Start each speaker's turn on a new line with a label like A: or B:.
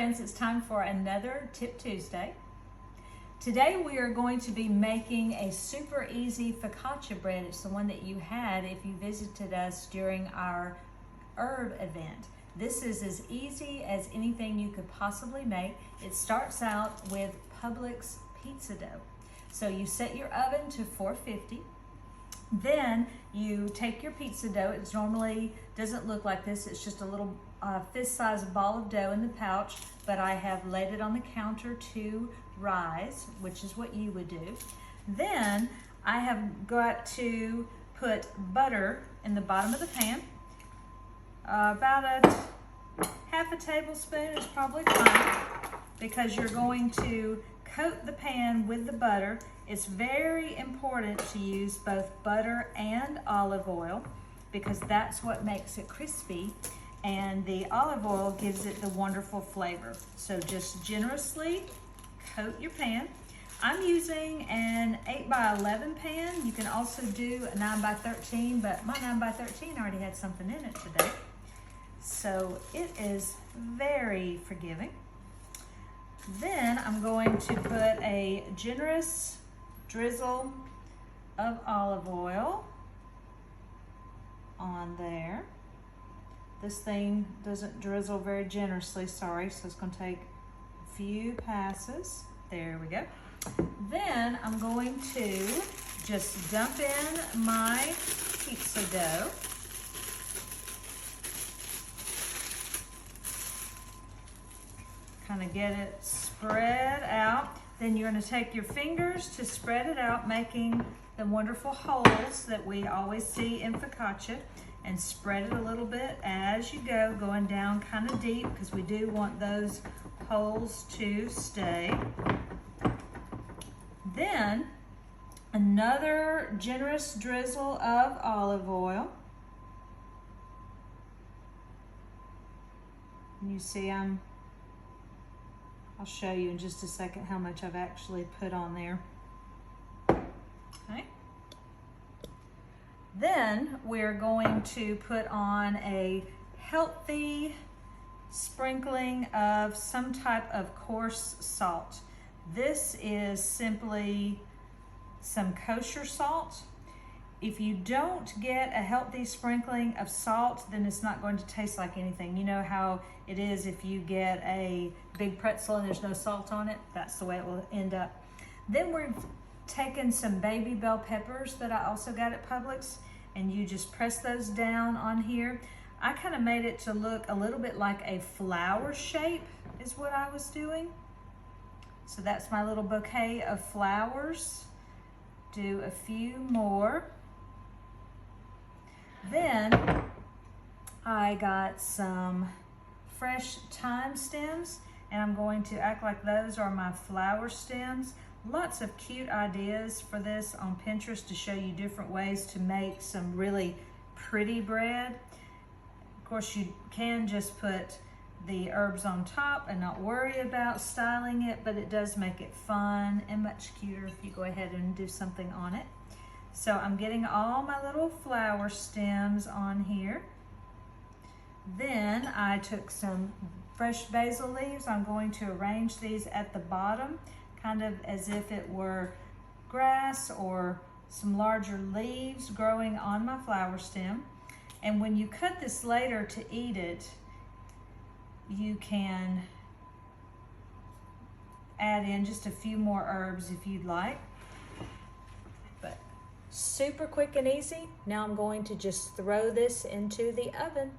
A: Friends, it's time for another Tip Tuesday. Today we are going to be making a super easy focaccia bread. It's the one that you had if you visited us during our herb event. This is as easy as anything you could possibly make. It starts out with Publix pizza dough. So you set your oven to 450. Then you take your pizza dough. It normally doesn't look like this. It's just a little fist-sized ball of dough in the pouch, but I have laid it on the counter to rise, which is what you would do. Then I have got to put butter in the bottom of the pan. About half a tablespoon is probably fine because you're going to coat the pan with the butter. It's very important to use both butter and olive oil because that's what makes it crispy, and the olive oil gives it the wonderful flavor. So just generously coat your pan. I'm using an 8x11 pan. You can also do a 9x13, but my 9x13 already had something in it today. So it is very forgiving. Then I'm going to put a generous drizzle of olive oil on there. This thing doesn't drizzle very generously, sorry, so it's going to take a few passes. There we go. Then I'm going to just dump in my pizza dough. Kind of get it spread out. Then you're going to take your fingers to spread it out, making the wonderful holes that we always see in focaccia, and spread it a little bit as you go, going down kind of deep because we do want those holes to stay. Then another generous drizzle of olive oil. And you see I'll show you in just a second how much I've actually put on there. Okay. Then we're going to put on a healthy sprinkling of some type of coarse salt. This is simply some kosher salt. If you don't get a healthy sprinkling of salt, then it's not going to taste like anything. You know how it is if you get a big pretzel and there's no salt on it? That's the way it will end up. Then we're taking some baby bell peppers that I also got at Publix, and you just press those down on here. I kind of made it to look a little bit like a flower shape is what I was doing. So that's my little bouquet of flowers. Do a few more. Then I got some fresh thyme stems, and I'm going to act like those are my flower stems. Lots of cute ideas for this on Pinterest to show you different ways to make some really pretty bread. Of course, you can just put the herbs on top and not worry about styling it, but it does make it fun and much cuter if you go ahead and do something on it. So I'm getting all my little flower stems on here. Then I took some fresh basil leaves. I'm going to arrange these at the bottom, kind of as if it were grass or some larger leaves growing on my flower stem. And when you cut this later to eat it, you can add in just a few more herbs if you'd like. Super quick and easy. Now I'm going to just throw this into the oven.